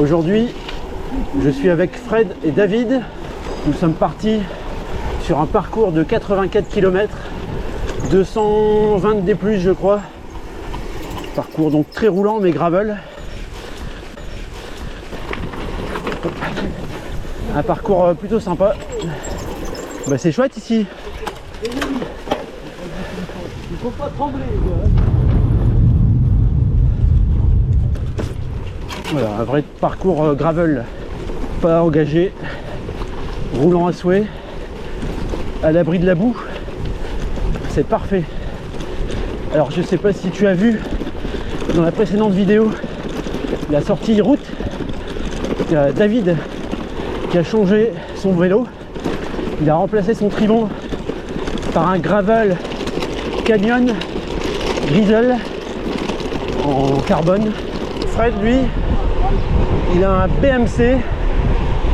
Aujourd'hui, je suis avec Fred et David. Nous sommes partis sur un parcours de 84 km, 220 D+, je crois. Parcours donc très roulant mais gravel. Un parcours plutôt sympa. Bah, c'est chouette ici. Il faut pas trembler. Voilà, un vrai parcours gravel, pas engagé, roulant à souhait, à l'abri de la boue. C'est parfait. Alors je sais pas si tu as vu dans la précédente vidéo la sortie route. Il y a David qui a changé son vélo. Il a remplacé son tribon par un gravel Canyon Grizzle en carbone. Fred, lui, il a un BMC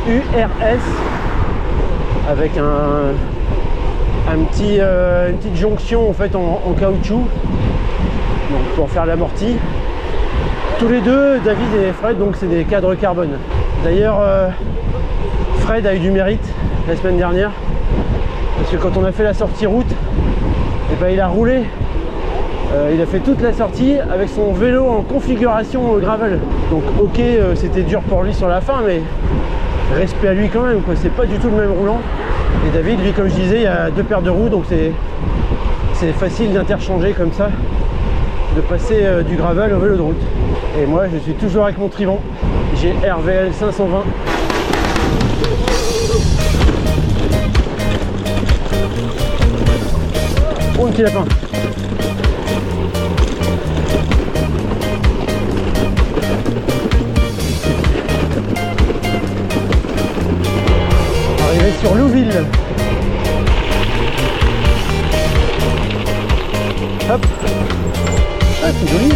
URS avec une petite jonction en fait en caoutchouc, donc pour faire l'amorti. Tous les deux, David et Fred, donc c'est des cadres carbone. D'ailleurs, Fred a eu du mérite la semaine dernière parce que quand on a fait la sortie route, et ben, il a roulé. Il a fait toute la sortie avec son vélo en configuration gravel. Donc ok, c'était dur pour lui sur la fin, mais respect à lui quand même, quoi. C'est pas du tout le même roulant. Et David, lui, comme je disais, il y a deux paires de roues, donc c'est facile d'interchanger comme ça, de passer du gravel au vélo de route. Et moi, je suis toujours avec mon tribon. J'ai RVL 520. Oh, un petit lapin. Arrivé sur Louville. Hop. Ah, c'est joli.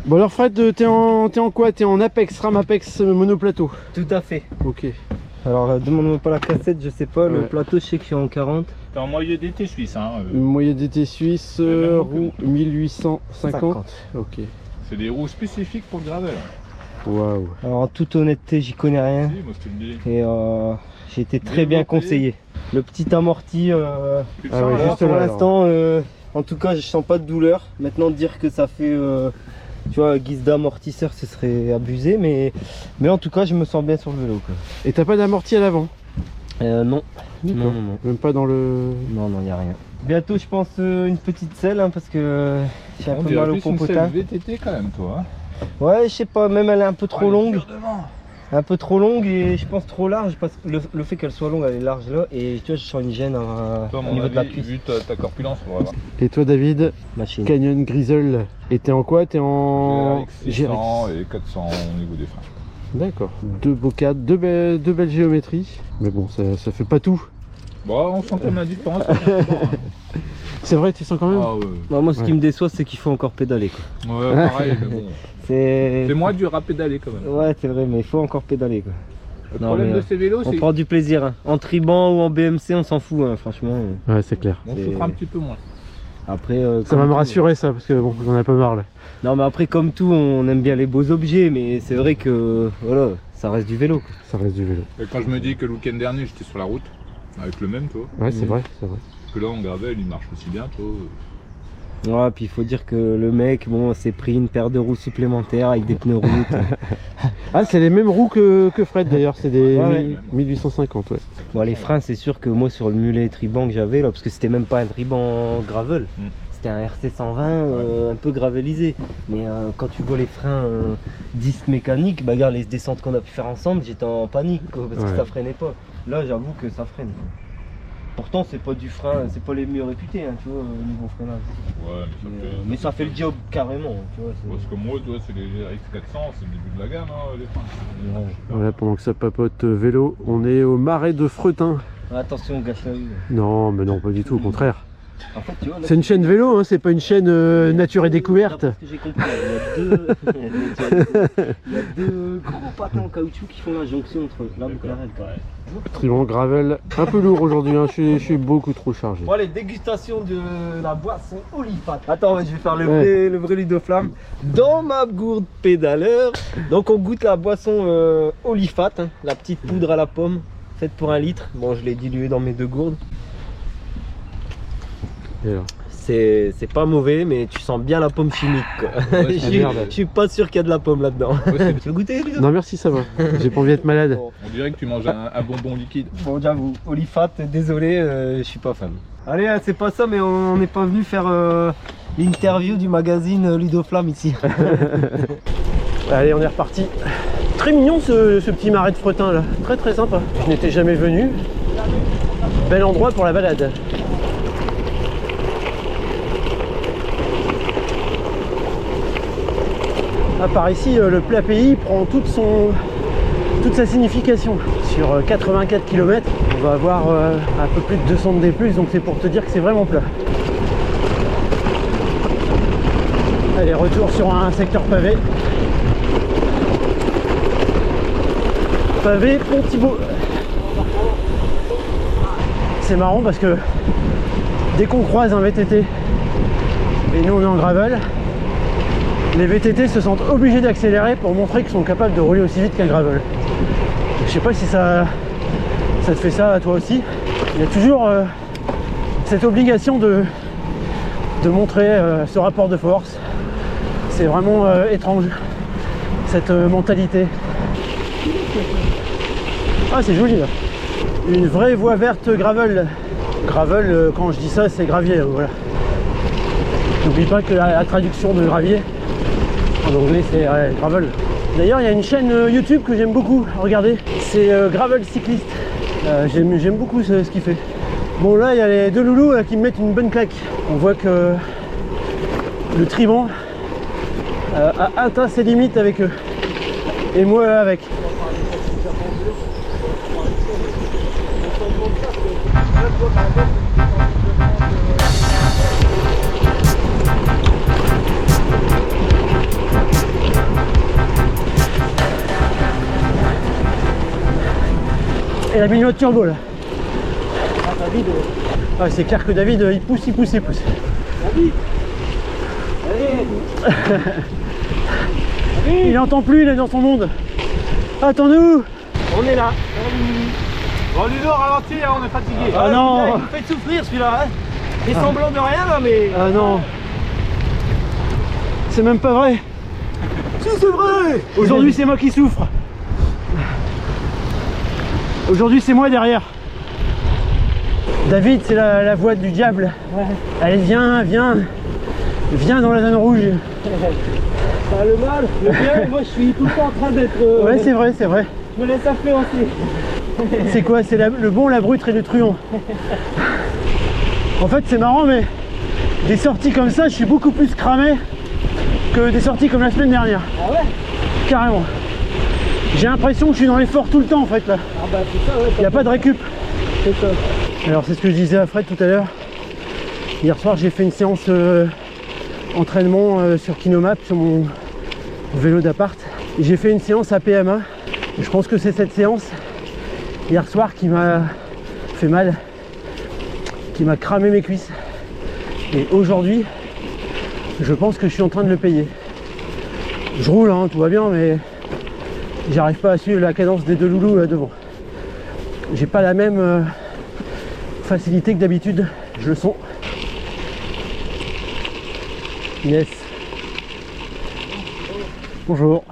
Bon alors Fred, t'es en quoi? T'es en Apex, RAM Apex monoplateau? Tout à fait. Ok. Alors demande-moi pas la cassette, je sais pas, le plateau je sais que je suis en 40. T'es en moyeu d'été suisse, hein. Moyeu d'été suisse, roue 1850. 50. Ok. C'est des roues spécifiques pour le gravel. Waouh. Alors en toute honnêteté, j'y connais rien. Si, moi je te le dis. Et j'ai été très bien conseillé. Le petit amorti, Tu le Ah sens, ouais, là juste pour là, l'instant, en tout cas je sens pas de douleur. Maintenant dire que ça fait, tu vois, guise d'amortisseur, ce serait abusé, mais en tout cas je me sens bien sur le vélo, quoi. Et t'as pas d'amorti à l'avant? Non. D'accord. Non. Même pas dans le... Non, y a rien. Bientôt je pense une petite selle, hein, parce que j'ai un On peu dirait mal au plus une popotin. selle VTT quand même, toi. Hein. Ouais, je sais pas, même elle est un peu trop Ouais, longue. tire devant. Un peu trop longue et je pense trop large, parce que le fait qu'elle soit longue, elle est large là, et tu vois, je sens une gêne Toi, à au mon niveau de la avis, cuisse. vu ta corpulence, on va voir. Et toi David, Machine. Canyon Grizzle. Et t'es en quoi? T'es en... GRX 600 et 400 au niveau des freins. D'accord. Deux beaux cadres, deux belles géométries. Mais bon, ça fait pas tout. Bon, on sent qu'on a du temps. C'est vrai, tu sens quand même? Ah ouais. Non, moi, ce Ouais. qui me déçoit, c'est qu'il faut encore pédaler, quoi. Ouais, pareil, mais bon. C'est C'est moins dur à pédaler quand même. Ouais, c'est vrai, mais il faut encore pédaler, quoi. Le Non, problème mais, de ces vélos, On c'est prend du plaisir, hein. En triban ou en BMC, on s'en fout, hein, franchement. Ouais, c'est clair. qu'on c'est- souffre un petit peu moins. Après, Ça va me rassurer ça, parce que bon, j'en ai pas marre là. Non, mais après, comme tout, on aime bien les beaux objets, mais c'est vrai que, voilà, ça reste du vélo, quoi. Ça reste du vélo. Et quand je me dis que le week-end dernier, j'étais sur la route, avec le même, toi. Ouais, c'est vrai, c'est vrai. Que là, en gravel, il marche aussi bien, toi. Ouais, puis il faut dire que le mec, bon, s'est pris une paire de roues supplémentaires avec des pneus route. Ah, c'est les mêmes roues que Fred d'ailleurs, c'est des Ouais. 1850, ouais. Bon, les freins, c'est sûr que moi, sur le mulet triban que j'avais, là, parce que c'était même pas un triban gravel, c'était un RC 120 un peu gravelisé. Mais quand tu vois les freins disques mécaniques, bah, regarde les descentes qu'on a pu faire ensemble, j'étais en panique, quoi, parce Ouais. que ça freinait pas. Là, j'avoue que ça freine, quoi. Pourtant, c'est pas du frein, c'est pas les mieux réputés, hein, tu vois, au niveau freinage. Ouais, Mais ça fait le job carrément, tu vois. c'est- Parce que moi, toi, c'est les GRX 400, c'est le début de la gamme, hein, les freins. Ouais. Voilà, pendant que ça papote vélo, on est au marais de Fretin. Attention, on gâche la vue. Non, mais non, pas du tout, au contraire. En fait, tu vois, là, C'est une chaîne vélo, hein, c'est pas une chaîne nature et découverte. parce que j'ai compris, il y a deux gros patins en caoutchouc qui font la jonction entre l'arbre et la règle. Triangle gravel, un peu lourd aujourd'hui, hein, je suis beaucoup trop chargé. Bon allez, dégustation de la boisson Olifat. Attends, je vais faire Ouais. le vrai Ludoflamme dans ma gourde pédaleur. Donc on goûte la boisson Olifat, hein, la petite poudre à la pomme, faite pour 1 litre. Bon, je l'ai dilué dans mes 2 gourdes. Et alors C'est pas mauvais, mais tu sens bien la pomme chimique, quoi. Ouais, Je suis pas sûr qu'il y a de la pomme là-dedans. Ouais, Tu veux goûter, Ludo? Non merci, ça va, j'ai pas envie d'être malade. Bon. On dirait que tu manges un bonbon liquide. Bon, j'avoue, Olifat, désolé, je suis pas fan. Allez, c'est pas ça, mais on n'est pas venu faire l'interview du magazine Ludoflamme ici. Allez, on est reparti. Très mignon ce petit marais de Fretin là, très très sympa. Je n'étais jamais venu. Bel endroit pour la balade. Ah, par ici, le plat pays prend toute sa signification. Sur 84 km, on va avoir un peu plus de 200 de D+, donc c'est pour te dire que c'est vraiment plat. Allez, retour sur un secteur pavé. Pavé Pont Thibault. C'est marrant parce que dès qu'on croise un VTT, et nous on est en gravel, les VTT se sentent obligés d'accélérer pour montrer qu'ils sont capables de rouler aussi vite qu'un gravel. Je sais pas si ça te fait ça à toi aussi. Il y a toujours cette obligation de montrer ce rapport de force. C'est vraiment étrange, cette mentalité. Ah, c'est joli là. Une vraie voie verte gravel. Gravel, quand je dis ça, c'est gravier, voilà. N'oublie pas que la traduction de gravier en anglais c'est gravel. D'ailleurs, il y a une chaîne YouTube que j'aime beaucoup regarder, c'est Gravel Cycliste. J'aime beaucoup ce qu'il fait. Bon, là il y a les 2 loulous qui me mettent une bonne claque. On voit que le Triban a atteint ses limites avec eux, et moi avec. Et la minuit turbo là. Ah, c'est clair que David il pousse. David, allez. Il n'entend plus, il est dans son monde. Attends-nous. On est là. Bon, Ludo, ralentis, hein, on est fatigué. Ah non. Il me fait souffrir celui-là, hein. Il fait semblant de rien là, mais... Ah non. C'est même pas vrai. Si, c'est vrai. Aujourd'hui c'est moi qui souffre. Aujourd'hui c'est moi derrière. David, c'est la voix du diable. Ouais. Allez, viens dans la zone rouge. T'as le mal, le bien, moi je suis tout le temps en train d'être... Ouais, c'est vrai. Je me laisse influencer. C'est quoi? C'est le bon, la brute et le truand. En fait, c'est marrant, mais des sorties comme ça, je suis beaucoup plus cramé que des sorties comme la semaine dernière. Ah ouais? Carrément. J'ai l'impression que je suis dans l'effort tout le temps en fait là. Ah bah c'est ça, ouais. Il n'y a pas de récup. C'est ça. Alors c'est ce que je disais à Fred tout à l'heure. Hier soir j'ai fait une séance entraînement sur Kinomap, sur mon vélo d'appart. Et j'ai fait une séance à PMA. Et je pense que c'est cette séance hier soir qui m'a fait mal, qui m'a cramé mes cuisses. Et aujourd'hui, je pense que je suis en train de le payer. Je roule, hein, tout va bien, mais j'arrive pas à suivre la cadence des 2 loulous là devant. J'ai pas la même facilité que d'habitude, je le sens. Yes. Bonjour.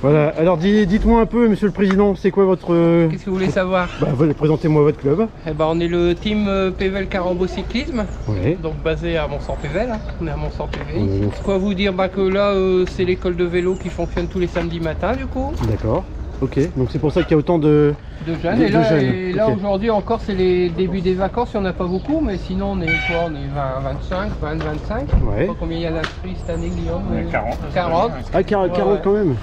Voilà, alors dites-moi un peu, monsieur le président, c'est quoi votre... Qu'est-ce que vous voulez savoir? Présentez-moi votre club. Eh ben, on est le team Pével Carambeau Cyclisme, Ouais. donc basé à Mont-Saint-Pével, hein. On est à Mont-Saint-Pével. Ouais, ouais. Quoi vous dire que là, c'est l'école de vélo qui fonctionne tous les samedis matins du coup, D'accord. Ok, donc c'est pour ça qu'il y a autant de... de jeunes. De Et là, jeunes, ok. aujourd'hui encore, c'est les débuts des vacances, il n'y en a pas beaucoup, mais sinon on est quoi? On est 20, 25, 20, 25. Je sais Ouais. pas combien il y a d'inscrits cette année, Guillaume? 40. 40. Ah, 40 Ouais. quand même.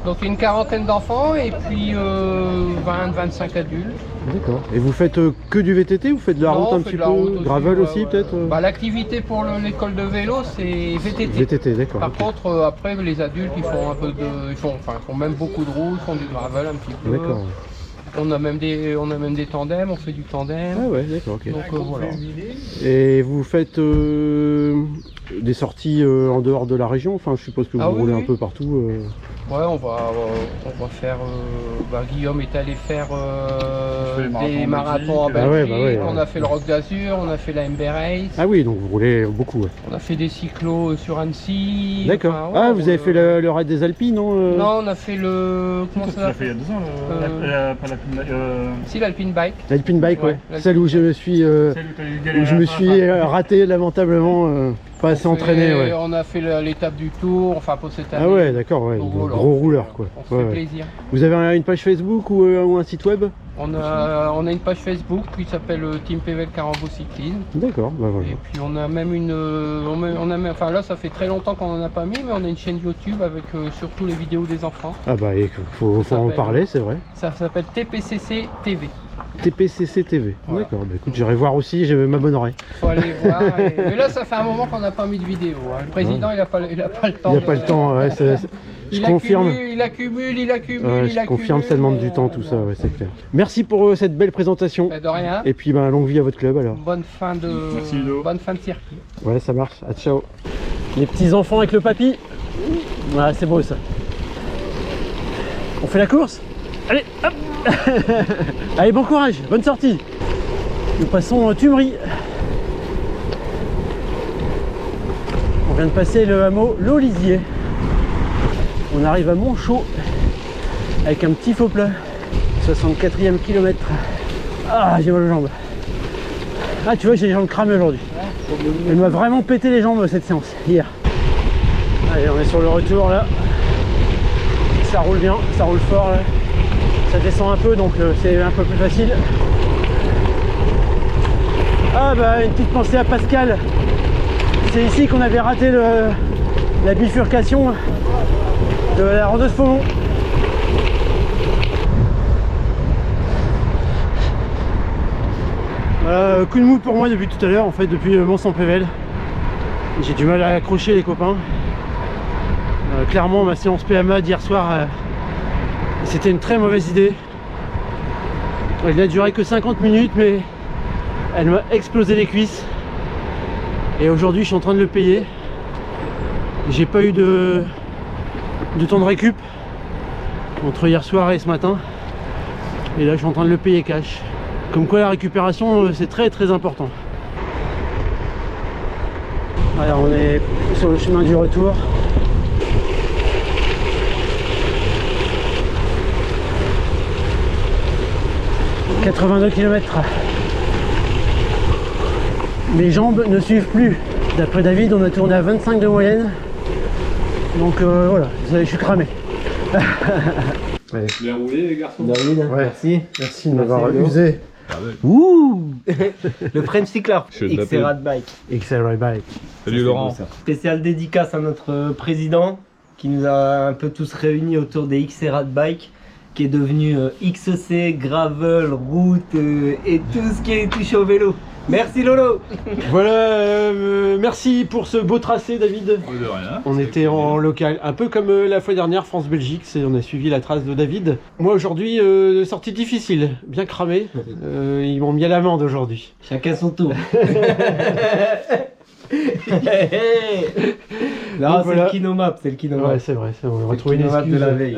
Donc une quarantaine d'enfants et puis 20-25 adultes. D'accord. Et vous faites que du VTT ou vous faites de la Non, route on un fait petit de la route peu aussi, gravel ouais, aussi ouais. peut-être Bah, l'activité pour l'école de vélo, c'est VTT. VTT, d'accord. Par ok. contre, après, les adultes, ils font un peu de, ils font même beaucoup de roues, ils font du gravel un petit peu. D'accord. On a même des tandems, on fait du tandem. Ah ouais, d'accord, ok. Donc voilà. Et vous faites des sorties en dehors de la région? Enfin, je suppose que vous Ah oui, roulez oui. un peu partout. Ouais, on va faire. Guillaume est allé faire Je fais les des marathons en Belgique. Ah ouais, Belgique. bah ouais, On ouais. a fait le Rock d'Azur, on a fait la MB Race. Ah oui, donc vous roulez beaucoup. Ouais. On a fait des cyclos sur Annecy. D'accord. Enfin, ouais, Ah, on vous avez roule, fait le raid des Alpines, non Non, on a fait le. Comment Tu ça l'as fait il y a 2 ans, pas Si, l'Alpine Bike. l'Alpine Bike, ouais. Ouais, Celle où je me suis, celle où t'as eu galère où je à me la fin, suis raté lamentablement, pas assez entraîné. Ouais. On a fait l'étape du Tour, enfin pour cette année. Ah ouais, d'accord, ouais. Donc donc voilà, gros rouleur, quoi. On se Ouais, fait ouais. plaisir. Vous avez une page Facebook ou un site web? On a une page Facebook qui s'appelle Team PVL Carambeau Cyclisme. D'accord, bah voilà. Et puis on a même enfin là ça fait très longtemps qu'on en a pas mis, mais on a une chaîne YouTube avec surtout les vidéos des enfants. Ah bah, faut en s'appelle- parler, c'est vrai. Ça s'appelle TPCC TV. TPCC TV. Voilà. D'accord, bah écoute, j'irai voir aussi, je m'abonnerai. Faut aller voir. Mais là ça fait un moment qu'on n'a pas mis de vidéo. Hein. Le président il a pas le temps. Il n'y a pas le temps, ouais, je confirme. Il accumule. Ouais, je confirme, ça demande du temps, tout ça, ouais, c'est clair. Merci pour cette belle présentation. De rien. Et puis, longue vie à votre club alors. Bonne fin de circuit. Ouais, ça marche. À ciao. Les petits enfants avec le papy. Voilà, c'est beau ça. On fait la course? Allez, hop. Allez, bon courage, bonne sortie. Nous passons Tumerie. On vient de passer le hameau L'Olisier. On arrive à Montchaud avec un petit faux plat. 64e kilomètre. Ah, j'ai mal aux jambes. Ah, tu vois, j'ai les jambes cramées aujourd'hui. Elle m'a vraiment pété les jambes cette séance hier. Allez, on est sur le retour là. Ça roule bien, ça roule fort là. Ça descend un peu donc c'est un peu plus facile. Ah bah une petite pensée à Pascal. C'est ici qu'on avait raté la bifurcation de la rondeuse Faumont. Coup de mou pour moi depuis tout à l'heure, en fait depuis Mont-Saint-Pével. J'ai du mal à accrocher les copains. Clairement ma séance PMA d'hier soir c'était une très mauvaise idée. Elle n'a duré que 50 minutes mais elle m'a explosé les cuisses. Et aujourd'hui je suis en train de le payer. J'ai pas eu de temps de récup entre hier soir et ce matin. Et là je suis en train de le payer cash. Comme quoi la récupération c'est très très important. Alors on est sur le chemin du retour. « 82 km. Mes jambes ne suivent plus. D'après David, on a tourné à 25 de moyenne. Donc voilà, je suis cramé. Bien roulé les garçons. David, Ouais. merci. Merci de m'avoir Léo. usé. Ah ouais. Ouh. Le French Cycler, Je vais XR Rad Bike. XR Bike. Salut Laurent. Spécial dédicace à notre président qui nous a un peu tous réunis autour des XR Rad Bike, qui est devenu XC, gravel, route et tout ce qui est touché au vélo. Merci Lolo. Voilà, merci pour ce beau tracé David. De rien. On était en local, un peu comme la fois dernière, France-Belgique, on a suivi la trace de David. Moi aujourd'hui, sortie difficile, bien cramé. Ils m'ont mis à l'amende aujourd'hui. Chacun son tour. Non, Donc c'est voilà. le Kinomap, c'est le Kinomap. Ouais, c'est vrai, on va C'est retrouver le une Kinomap excuse. de la veille.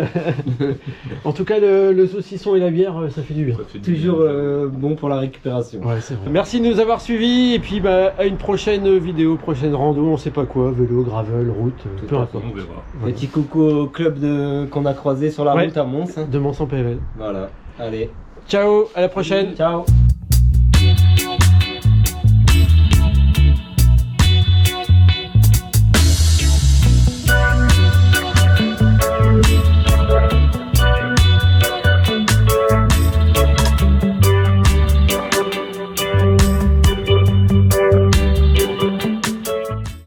En tout cas, le saucisson et la bière, ça fait du bien. Ça fait du Toujours bien. bon pour la récupération. Ouais, c'est vrai. Merci de nous avoir suivis et puis à une prochaine vidéo, prochaine rando, on sait pas quoi, vélo, gravel, route, peu importe. On verra. Voilà. Petit coucou au club qu'on a croisé sur la Ouais. route à Mons. De Mons-en-Pével. Voilà, allez, Ciao, à la prochaine. ciao.